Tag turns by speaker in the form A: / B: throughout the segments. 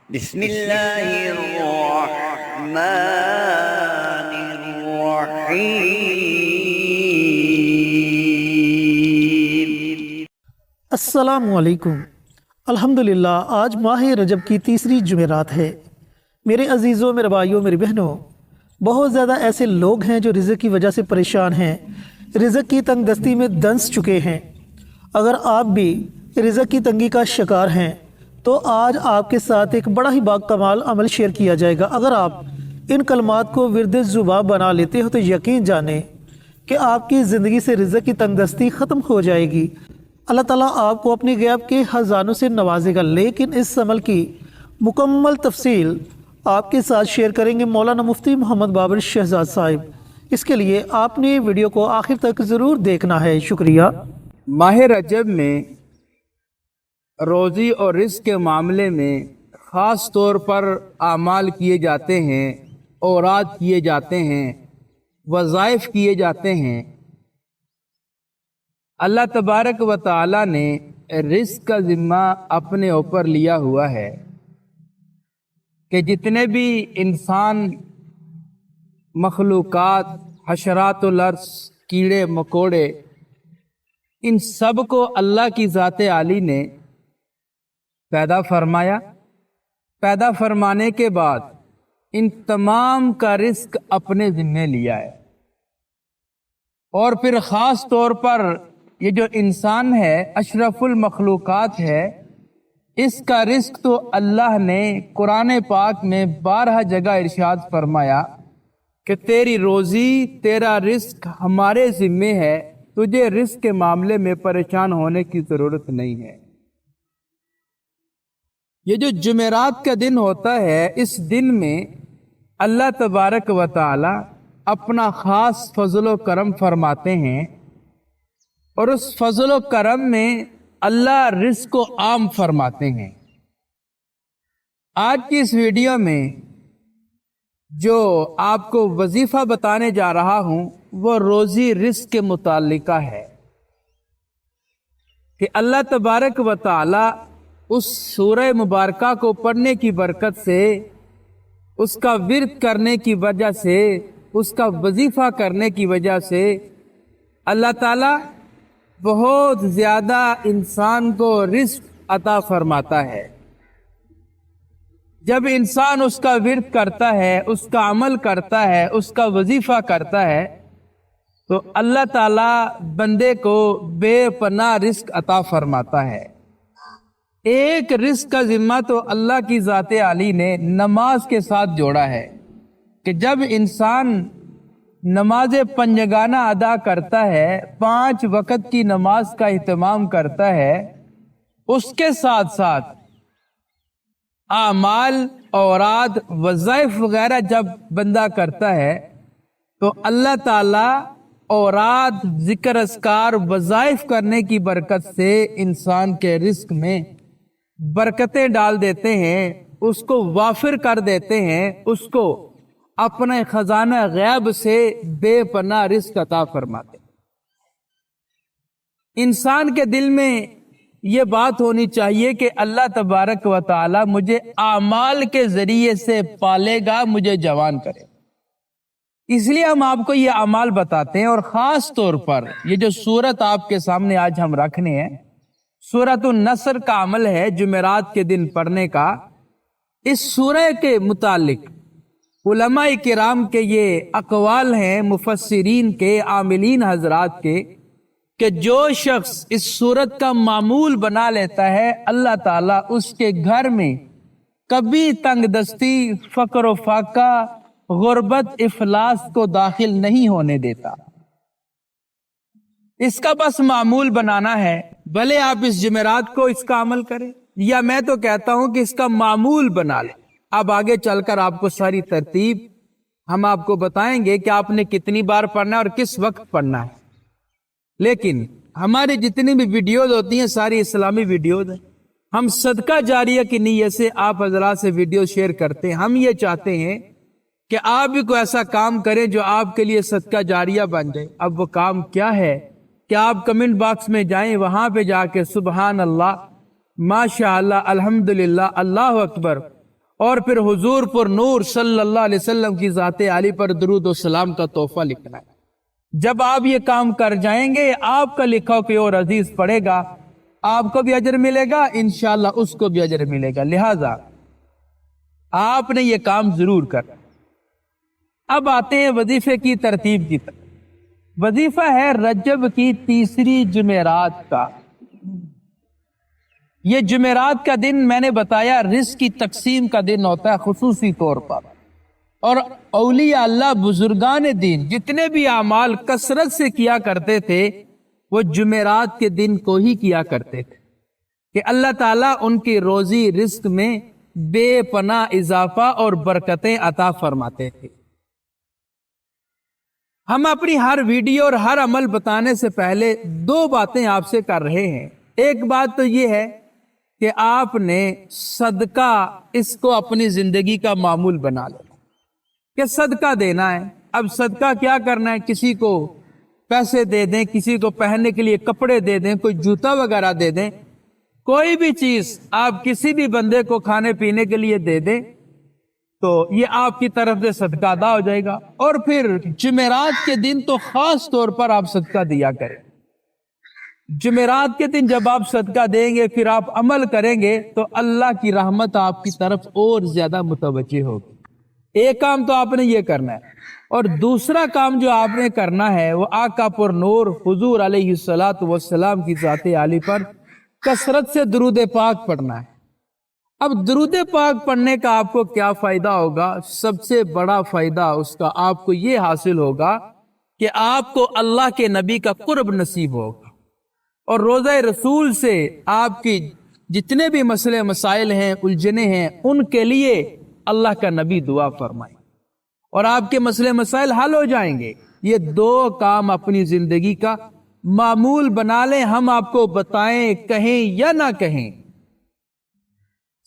A: بسم اللہ الرحمن الرحیم۔
B: السلام علیکم۔ الحمدللہ آج ماہ رجب کی تیسری جمعرات ہے۔ میرے عزیزوں، میرے بھائیوں، میری بہنوں، بہت زیادہ ایسے لوگ ہیں جو رزق کی وجہ سے پریشان ہیں، رزق کی تنگ دستی میں دنس چکے ہیں۔ اگر آپ بھی رزق کی تنگی کا شکار ہیں تو آج آپ کے ساتھ ایک بڑا ہی باکمال عمل شیئر کیا جائے گا۔ اگر آپ ان کلمات کو ورد زبان بنا لیتے ہو تو یقین جانیں کہ آپ کی زندگی سے رزق کی تنگ دستی ختم ہو جائے گی۔ اللہ تعالیٰ آپ کو اپنے غیب کے خزانوں سے نوازے گا، لیکن اس عمل کی مکمل تفصیل آپ کے ساتھ شیئر کریں گے مولانا مفتی محمد بابر شہزاد صاحب۔ اس کے لیے آپ نے ویڈیو کو آخر تک ضرور دیکھنا ہے۔ شکریہ۔
C: ماہ رجب میں روزی اور رزق کے معاملے میں خاص طور پر اعمال کیے جاتے ہیں، اوراد کیے جاتے ہیں، وظائف کیے جاتے ہیں۔ اللہ تبارک و تعالی نے رزق کا ذمہ اپنے اوپر لیا ہوا ہے کہ جتنے بھی انسان، مخلوقات، حشرات الارض، کیڑے مکوڑے، ان سب کو اللہ کی ذات عالی نے پیدا فرمایا۔ پیدا فرمانے کے بعد ان تمام کا رزق اپنے ذمہ لیا ہے، اور پھر خاص طور پر یہ جو انسان ہے، اشرف المخلوقات ہے، اس کا رزق تو اللہ نے قرآن پاک میں 12 جگہ ارشاد فرمایا کہ تیری روزی، تیرا رزق ہمارے ذمہ ہے، تجھے رزق کے معاملے میں پریشان ہونے کی ضرورت نہیں ہے۔ یہ جو جمعرات کا دن ہوتا ہے، اس دن میں اللہ تبارک و تعالی اپنا خاص فضل و کرم فرماتے ہیں، اور اس فضل و کرم میں اللہ رزق کو عام فرماتے ہیں۔ آج کی اس ویڈیو میں جو آپ کو وظیفہ بتانے جا رہا ہوں وہ روزی رزق کے متعلقہ ہے کہ اللہ تبارک و تعالی اس سورہ مبارکہ کو پڑھنے کی برکت سے، اس کا ورد کرنے کی وجہ سے، اس کا وظیفہ کرنے کی وجہ سے اللہ تعالی بہت زیادہ انسان کو رزق عطا فرماتا ہے۔ جب انسان اس کا ورد کرتا ہے، اس کا عمل کرتا ہے، اس کا وظیفہ کرتا ہے، تو اللہ تعالیٰ بندے کو بے پناہ رزق عطا فرماتا ہے۔ ایک رزق کا ذمہ تو اللہ کی ذات عالی نے نماز کے ساتھ جوڑا ہے کہ جب انسان نماز پنجگانہ ادا کرتا ہے، 5 وقت کی نماز کا اہتمام کرتا ہے، اس کے ساتھ ساتھ اعمال، اوراد، وظائف وغیرہ جب بندہ کرتا ہے تو اللہ تعالیٰ اوراد، ذکر اذکار، وظائف کرنے کی برکت سے انسان کے رزق میں برکتیں ڈال دیتے ہیں، اس کو وافر کر دیتے ہیں، اس کو اپنے خزانہ غیب سے بے پناہ رزق عطا فرماتے ہیں۔ انسان کے دل میں یہ بات ہونی چاہیے کہ اللہ تبارک و تعالی مجھے اعمال کے ذریعے سے پالے گا، مجھے جوان کرے۔ اس لیے ہم آپ کو یہ اعمال بتاتے ہیں، اور خاص طور پر یہ جو سورت آپ کے سامنے آج ہم رکھنے ہیں، سورۃ النصر کا عمل ہے جمعرات کے دن پڑھنے کا۔ اس سورہ کے متعلق علماء کرام کے یہ اقوال ہیں، مفسرین کے، عاملین حضرات کے، کہ جو شخص اس سورت کا معمول بنا لیتا ہے، اللہ تعالیٰ اس کے گھر میں کبھی تنگ دستی، فقر و فاقہ، غربت، افلاس کو داخل نہیں ہونے دیتا۔ اس کا بس معمول بنانا ہے، بھلے آپ اس جمعرات کو اس کا عمل کریں، یا میں تو کہتا ہوں کہ اس کا معمول بنا لیں۔ اب آگے چل کر آپ کو ساری ترتیب ہم آپ کو بتائیں گے کہ آپ نے کتنی بار پڑھنا ہے اور کس وقت پڑھنا ہے۔ لیکن ہماری جتنی بھی ویڈیوز ہوتی ہیں ساری اسلامی ویڈیوز ہیں۔ ہم صدقہ جاریہ کی نیت سے آپ حضرات سے ویڈیو شیئر کرتے ہیں۔ ہم یہ چاہتے ہیں کہ آپ بھی کوئی ایسا کام کریں جو آپ کے لیے صدقہ جاریہ بن جائے۔ اب وہ کام کیا ہے کہ آپ کمنٹ باکس میں جائیں، وہاں پہ جا کے سبحان اللہ، ماشاء اللہ، الحمدللہ، اللہ اکبر، اور پھر حضور پر نور صلی اللہ علیہ وسلم کی ذات عالی پر درود و سلام کا تحفہ لکھنا ہے۔ جب آپ یہ کام کر جائیں گے، آپ کا لکھا کوئی اور عزیز پڑھے گا، آپ کو بھی اجر ملے گا، انشاءاللہ اس کو بھی اجر ملے گا۔ لہذا آپ نے یہ کام ضرور کرنا۔ اب آتے ہیں وظیفے کی ترتیب کی طرف۔ وظیفہ ہے رجب کی تیسری جمعرات کا۔ یہ جمعرات کا دن میں نے بتایا رزق کی تقسیم کا دن ہوتا ہے خصوصی طور پر، اور اولیاء اللہ بزرگان دین جتنے بھی اعمال کثرت سے کیا کرتے تھے وہ جمعرات کے دن کو ہی کیا کرتے تھے کہ اللہ تعالیٰ ان کی روزی رزق میں بے پناہ اضافہ اور برکتیں عطا فرماتے تھے۔ ہم اپنی ہر ویڈیو اور ہر عمل بتانے سے پہلے دو باتیں آپ سے کر رہے ہیں۔ ایک بات تو یہ ہے کہ آپ نے صدقہ اس کو اپنی زندگی کا معمول بنا لو کہ صدقہ دینا ہے۔ اب صدقہ کیا کرنا ہے؟ کسی کو پیسے دے دیں، کسی کو پہننے کے لیے کپڑے دے دیں، کوئی جوتا وغیرہ دے دیں، کوئی بھی چیز آپ کسی بھی بندے کو کھانے پینے کے لیے دے دیں تو یہ آپ کی طرف سے صدقہ ادا ہو جائے گا۔ اور پھر جمعرات کے دن تو خاص طور پر آپ صدقہ دیا کریں۔ جمعرات کے دن جب آپ صدقہ دیں گے، پھر آپ عمل کریں گے تو اللہ کی رحمت آپ کی طرف اور زیادہ متوجہ ہوگی۔ ایک کام تو آپ نے یہ کرنا ہے، اور دوسرا کام جو آپ نے کرنا ہے وہ آقا پر نور حضور علیہ السلام کی ذات عالی پر کثرت سے درود پاک پڑھنا ہے۔ اب درود پاک پڑھنے کا آپ کو کیا فائدہ ہوگا؟ سب سے بڑا فائدہ اس کا آپ کو یہ حاصل ہوگا کہ آپ کو اللہ کے نبی کا قرب نصیب ہوگا، اور روضہ رسول سے آپ کی جتنے بھی مسئلے مسائل ہیں، الجھنے ہیں، ان کے لیے اللہ کا نبی دعا فرمائے اور آپ کے مسئلے مسائل حل ہو جائیں گے۔ یہ دو کام اپنی زندگی کا معمول بنا لیں۔ ہم آپ کو بتائیں، کہیں یا نہ کہیں،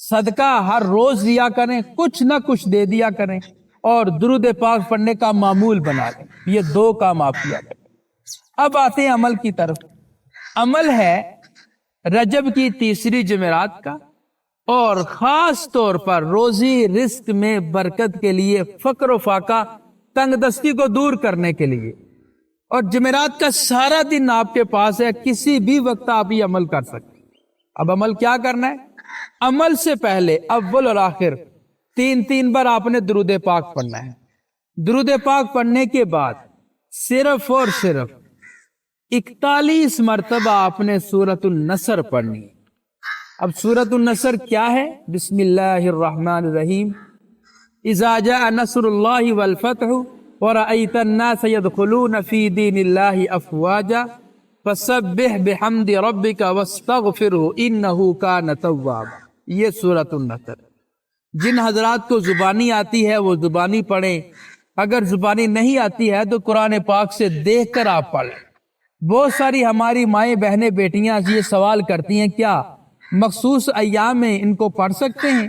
C: صدقہ ہر روز دیا کریں، کچھ نہ کچھ دے دیا کریں، اور درود پاک پڑھنے کا معمول بنا لیں۔ یہ دو کام آپ کیا کریں۔ اب آتے ہیں عمل کی طرف۔ عمل ہے رجب کی تیسری جمعرات کا، اور خاص طور پر روزی رزق میں برکت کے لیے، فقر و فاقہ تنگ دستی کو دور کرنے کے لیے۔ اور جمعرات کا سارا دن آپ کے پاس ہے، کسی بھی وقت آپ یہ عمل کر سکتے ہیں۔ اب عمل کیا کرنا ہے؟ عمل سے پہلے اول اور آخر تین بار آپ نے درود پاک پڑھنا ہے۔ درود پاک پڑھنے کے بعد صرف اور صرف 41 مرتبہ آپ نے سورۃ النصر پڑھنی ہے۔ اب سورۃ النصر کیا ہے؟ بسم اللہ الرحمن الرحیم، اذا جاء نصر اللہ والفتح ورأیت الناس يدخلون فی دین اللہ افواجا فسبح بحمد ربک واستغفرہ انہ کان توابا۔ یہ سورۃ النصر۔ جن حضرات کو زبانی آتی ہے وہ زبانی پڑھیں، اگر زبانی نہیں آتی ہے تو قرآن پاک سے دیکھ کر آپ پڑھ لیں۔ بہت ساری ہماری مائیں بہنیں بیٹیاں یہ سوال کرتی ہیں کیا مخصوص ایام میں ان کو پڑھ سکتے ہیں؟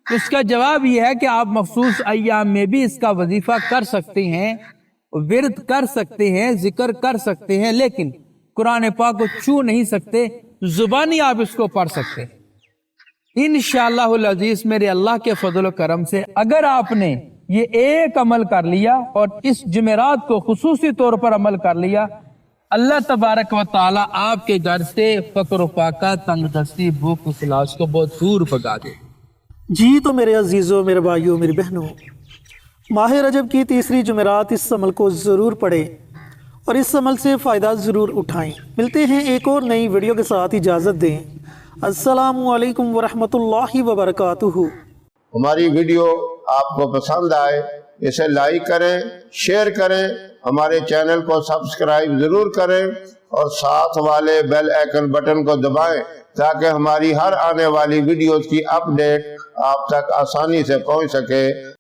C: اس کا جواب یہ ہے کہ آپ مخصوص ایام میں بھی اس کا وظیفہ کر سکتے ہیں، ورد کر سکتے ہیں، ذکر کر سکتے ہیں، لیکن قرآن پاک کو چھو نہیں سکتے، زبانی آپ اس کو پڑھ سکتے ہیں۔ انشاءاللہ العزیز میرے اللہ کے فضل و کرم سے اگر آپ نے یہ ایک عمل کر لیا اور اس جمعرات کو خصوصی طور پر عمل کر لیا، اللہ تبارک و تعالی آپ کے گھر سے فقر و فاقہ، تنگ دستی، بھوک افلاس کو بہت دور بھگا دے۔
B: جی تو میرے عزیزوں، میرے بھائیوں، میری بہنوں، ماہ رجب کی تیسری جمعرات اس عمل کو ضرور پڑھیں اور اس عمل سے فائدہ ضرور اٹھائیں۔ ملتے ہیں ایک اور نئی ویڈیو کے ساتھ، اجازت دیں۔ السلام علیکم ورحمۃ اللہ وبرکاتہ۔
D: ہماری ویڈیو آپ کو پسند آئے اسے لائک کریں، شیئر کریں، ہمارے چینل کو سبسکرائب ضرور کریں اور ساتھ والے بیل آئیکن بٹن کو دبائیں تاکہ ہماری ہر آنے والی ویڈیوز کی اپ ڈیٹ آپ تک آسانی سے پہنچ سکے۔